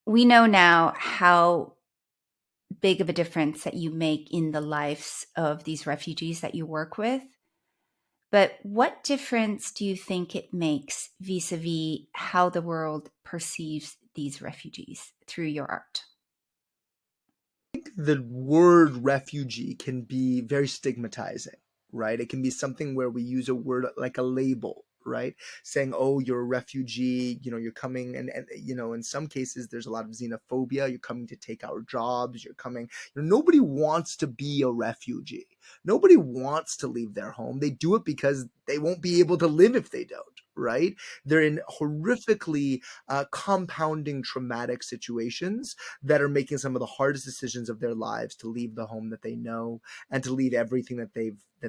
We know now how big of a difference that you make in the lives of these refugees that you work with. But what difference do you think it makes vis-a-vis how the world perceives these refugees through your art? The word refugee can be very stigmatizing, right? It can be something where we use a word like a label, right? Saying, oh, you're a refugee, you're coming, and in some cases, there's a lot of xenophobia. You're coming to take our jobs. You're coming, nobody wants to be a refugee. Nobody wants to leave their home. They do it because they won't be able to live if they don't, right? They're in horrifically compounding traumatic situations that are making some of the hardest decisions of their lives to leave the home that they know and to leave everything that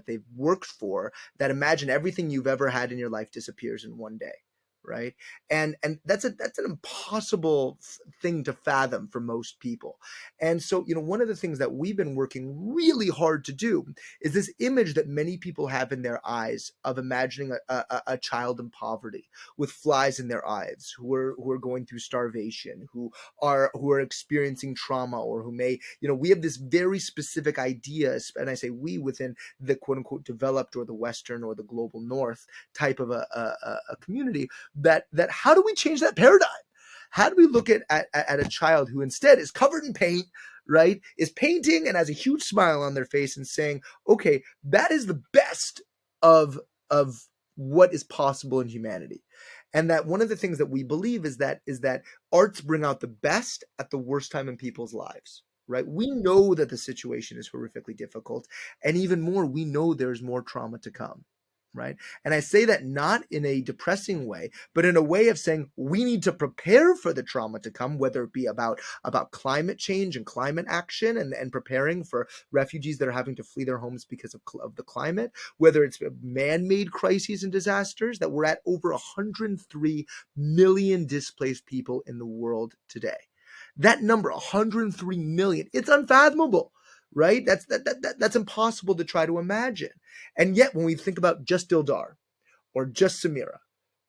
they've worked for. That imagine everything you've ever had in your life disappears in one day, right? And that's an impossible thing to fathom for most people. And so, one of the things that we've been working really hard to do is this image that many people have in their eyes of imagining a child in poverty with flies in their eyes, who are going through starvation, who are experiencing trauma, or who may, we have this very specific idea, and I say we, within the quote unquote developed or the Western or the global North type of a community, that how do we change that paradigm? How do we look at a child who instead is covered in paint, right? Is painting and has a huge smile on their face and saying, okay, that is the best of what is possible in humanity. And that one of the things that we believe is that arts bring out the best at the worst time in people's lives, right? We know that the situation is horrifically difficult, and even more, we know there's more trauma to come, right? And I say that not in a depressing way, but in a way of saying we need to prepare for the trauma to come, whether it be about climate change and climate action, and preparing for refugees that are having to flee their homes because of the climate, whether it's man-made crises and disasters, that we're at over 103 million displaced people in the world today. That number, 103 million, it's unfathomable, right? That's impossible to try to imagine. And yet, when we think about just Dildar or just Samira,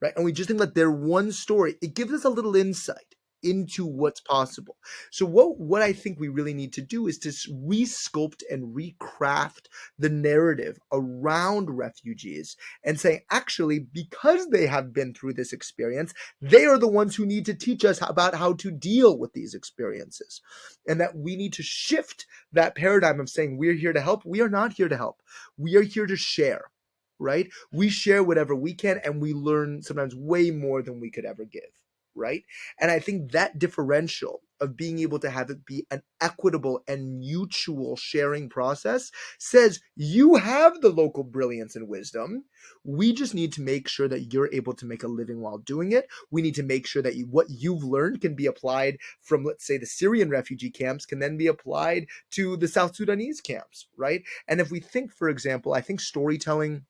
right, and we just think about their one story, it gives us a little insight into what's possible. So what I think we really need to do is to resculpt and recraft the narrative around refugees and say, actually, because they have been through this experience, they are the ones who need to teach us about how to deal with these experiences. And that we need to shift that paradigm of saying we're here to help. We are not here to help. We are here to share, right? We share whatever we can, and we learn sometimes way more than we could ever give, right? And I think that differential of being able to have it be an equitable and mutual sharing process says you have the local brilliance and wisdom. We just need to make sure that you're able to make a living while doing it. We need to make sure that what you've learned can be applied from, let's say, the Syrian refugee camps, can then be applied to the South Sudanese camps, right? And if we think, for example, I think storytelling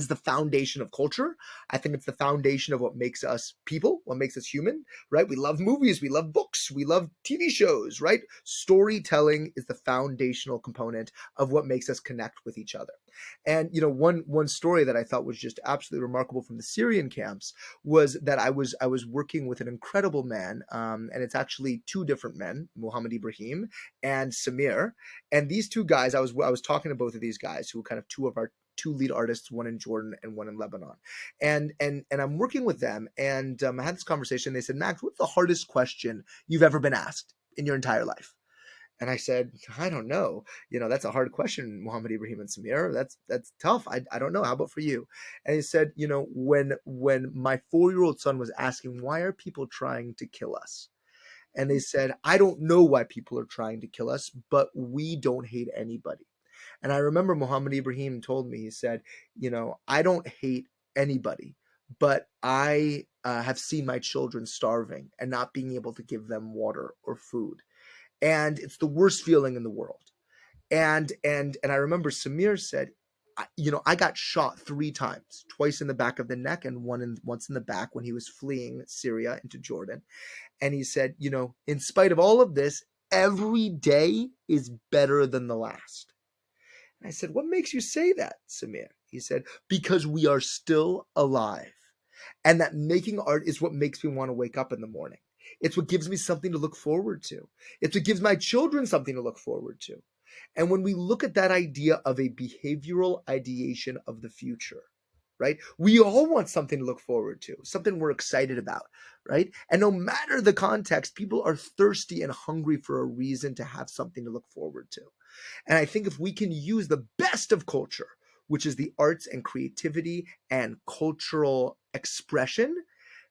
is the foundation of culture. I think it's the foundation of what makes us people, what makes us human, right? We love movies, we love books, we love TV shows, right? Storytelling is the foundational component of what makes us connect with each other. And one story that I thought was just absolutely remarkable from the Syrian camps was that I was working with an incredible man, and it's actually two different men, Muhammad Ibrahim and Samir. And these two guys, I was talking to both of these guys, who were kind of two of our two lead artists, one in Jordan and one in Lebanon. And I'm working with them, and I had this conversation. They said, Max, what's the hardest question you've ever been asked in your entire life? And I said, I don't know. That's a hard question, Muhammad Ibrahim and Samir. That's tough. I don't know. How about for you? And he said, when my 4-year-old son was asking, why are people trying to kill us? And they said, I don't know why people are trying to kill us, but we don't hate anybody. And I remember Muhammad Ibrahim told me, he said, I don't hate anybody, but I have seen my children starving and not being able to give them water or food. And it's the worst feeling in the world. And I remember Samir said, I got shot 3 times, twice in the back of the neck and once in the back when he was fleeing Syria into Jordan. And he said, in spite of all of this, every day is better than the last. And I said, what makes you say that, Samir? He said, because we are still alive. And that making art is what makes me want to wake up in the morning. It's what gives me something to look forward to. It's what gives my children something to look forward to. And when we look at that idea of a behavioral ideation of the future, right? We all want something to look forward to, something we're excited about, right? And no matter the context, people are thirsty and hungry for a reason to have something to look forward to. And I think if we can use the best of culture, which is the arts and creativity and cultural expression,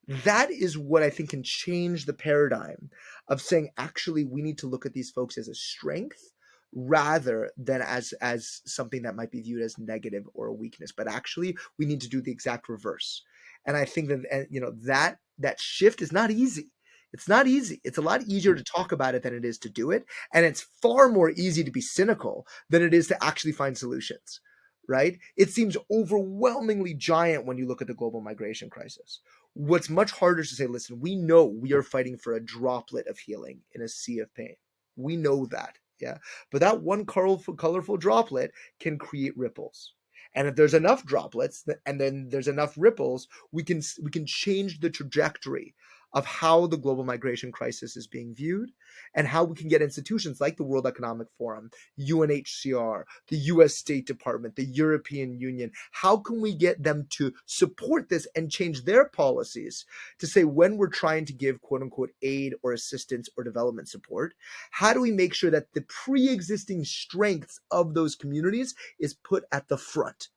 that is what I think can change the paradigm of saying, actually, we need to look at these folks as a strength rather than as something that might be viewed as negative or a weakness. But actually, we need to do the exact reverse. And I think that that shift is not easy. It's not easy. It's a lot easier to talk about it than it is to do it. And it's far more easy to be cynical than it is to actually find solutions, right? It seems overwhelmingly giant when you look at the global migration crisis. What's much harder is to say, listen, we know we are fighting for a droplet of healing in a sea of pain. We know that, yeah. But that one colorful droplet can create ripples. And if there's enough droplets and then there's enough ripples, we can change the trajectory of how the global migration crisis is being viewed and how we can get institutions like the World Economic Forum, UNHCR, the US State Department, the European Union, how can we get them to support this and change their policies to say, when we're trying to give quote unquote aid or assistance or development support, how do we make sure that the pre-existing strengths of those communities is put at the front?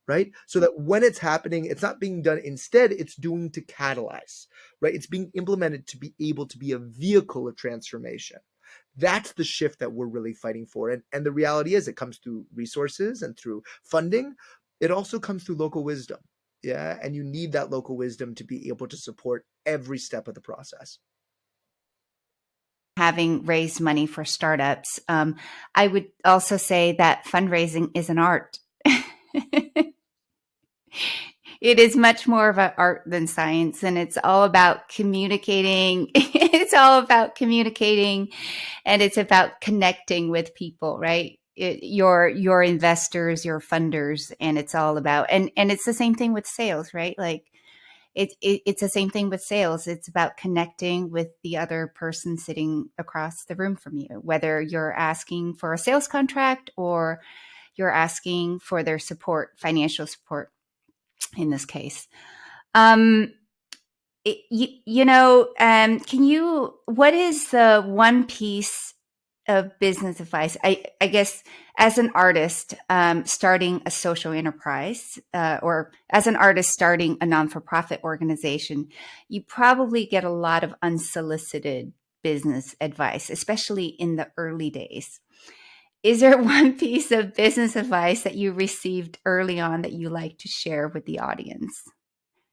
Right? So that when it's happening, it's not being done instead, it's doing to catalyze, right? It's being implemented to be able to be a vehicle of transformation. That's the shift that we're really fighting for. And the reality is, it comes through resources and through funding. It also comes through local wisdom. Yeah. And you need that local wisdom to be able to support every step of the process. Having raised money for startups, I would also say that fundraising is an art. It is much more of an art than science, and it's all about communicating. It's all about communicating, and it's about connecting with people, right? Your investors, your funders, and it's all about, and it's the same thing with sales, right? Like it's the same thing with sales. It's about connecting with the other person sitting across the room from you, whether you're asking for a sales contract or you're asking for their support, financial support in this case. Um, can you, what is the one piece of business advice? I guess as an artist starting a social enterprise or as an artist starting a non-for-profit organization, you probably get a lot of unsolicited business advice, especially in the early days. Is there one piece of business advice that you received early on that you like to share with the audience?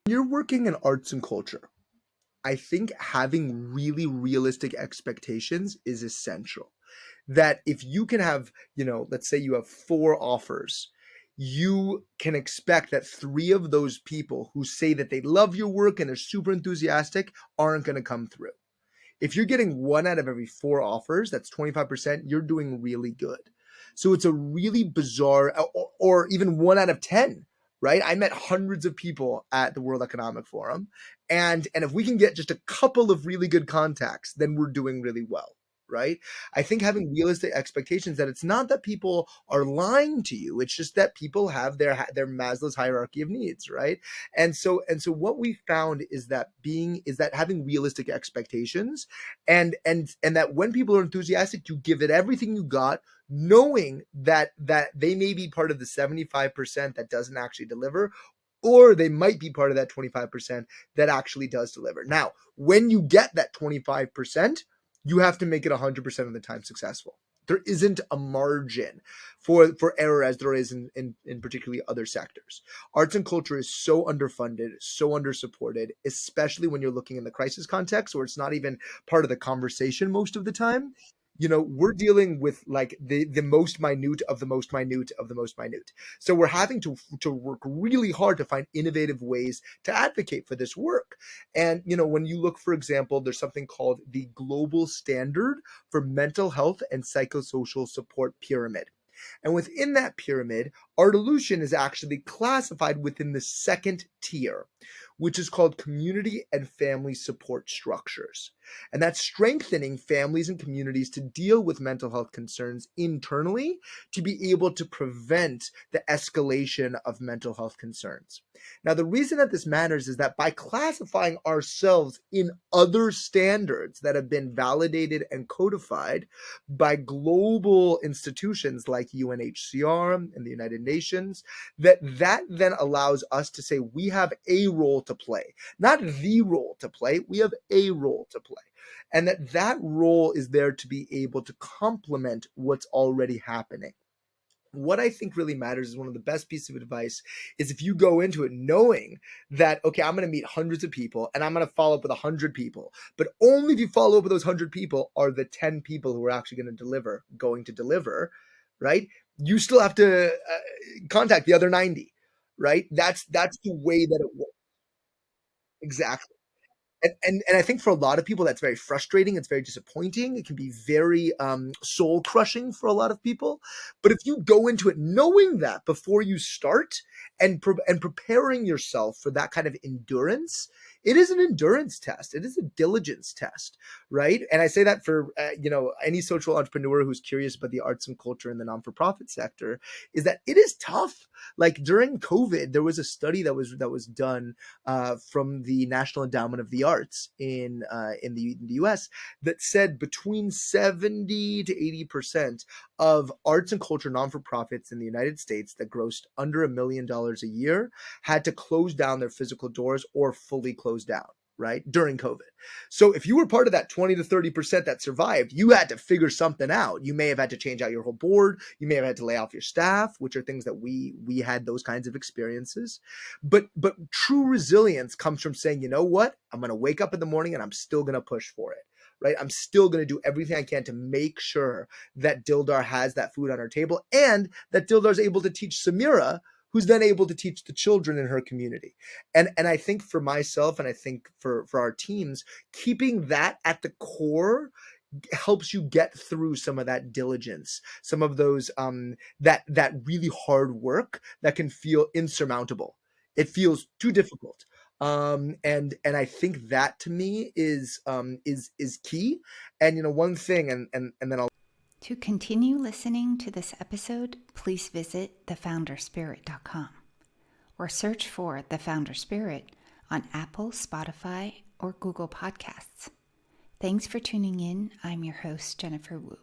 When you're working in arts and culture, I think having really realistic expectations is essential. That if you can have, let's say you have 4 offers, you can expect that 3 of those people who say that they love your work and are super enthusiastic aren't going to come through. If you're getting 1 out of every 4 offers, that's 25%, you're doing really good. So it's a really bizarre, or even 1 out of 10, right? I met hundreds of people at the World Economic Forum. And if we can get just a couple of really good contacts, then we're doing really well. Right? I think having realistic expectations that it's not that people are lying to you, it's just that people have their Maslow's hierarchy of needs, right? And so what we found is that having realistic expectations and that when people are enthusiastic, you give it everything you got, knowing that they may be part of the 75% that doesn't actually deliver, or they might be part of that 25% that actually does deliver. Now, when you get that 25%, you have to make it 100% of the time successful. There isn't a margin for error as there is in particularly other sectors. Arts and culture is so underfunded, so undersupported, especially when you're looking in the crisis context, where it's not even part of the conversation most of the time. We're dealing with like the most minute of the most minute of the most minute. So we're having to work really hard to find innovative ways to advocate for this work. And when you look, for example, there's something called the Global Standard for Mental Health and Psychosocial Support Pyramid. And within that pyramid, Artolution is actually classified within the second tier, which is called community and family support structures. And that's strengthening families and communities to deal with mental health concerns internally to be able to prevent the escalation of mental health concerns. Now, the reason that this matters is that by classifying ourselves in other standards that have been validated and codified by global institutions like UNHCR and the United Nations, that then allows us to say we have a role to play, not the role to play, we have a role to play. And that role is there to be able to complement what's already happening. What I think really matters is one of the best pieces of advice is if you go into it knowing that, okay, I'm going to meet hundreds of people and I'm going to follow up with 100 people, but only if you follow up with those 100 people are the 10 people who are actually going to deliver, right? You still have to contact the other 90, right? That's the way that it works. Exactly. And I think for a lot of people that's very frustrating. It's very disappointing. It can be very soul crushing for a lot of people. But if you go into it knowing that before you start and preparing yourself for that kind of endurance, it is an endurance test. It is a diligence test, right? And I say that for any social entrepreneur who's curious about the arts and culture in the non-for-profit sector, is that it is tough. Like during COVID, there was a study that was done from the National Endowment of the Arts in the U.S. that said between 70 to 80% of arts and culture non-for-profits in the United States that grossed under $1 million a year had to close down their physical doors or fully close down, right, during COVID. So if you were part of that 20 to 30% that survived, you had to figure something out. You may have had to change out your whole board. You may have had to lay off your staff, which are things that we had those kinds of experiences. But true resilience comes from saying, you know what? I'm going to wake up in the morning and I'm still going to push for it. Right? I'm still going to do everything I can to make sure that Dildar has that food on her table and that Dildar is able to teach Samira, who's then able to teach the children in her community. And I think for myself, and I think for our teams, keeping that at the core helps you get through some of that diligence, some of those that really hard work that can feel insurmountable. It feels too difficult. And I think that to me is key. And one thing, and then I'll. To continue listening to this episode, please visit thefounderspirit.com or search for The Founder Spirit on Apple, Spotify, or Google Podcasts. Thanks for tuning in. I'm your host, Jennifer Wu.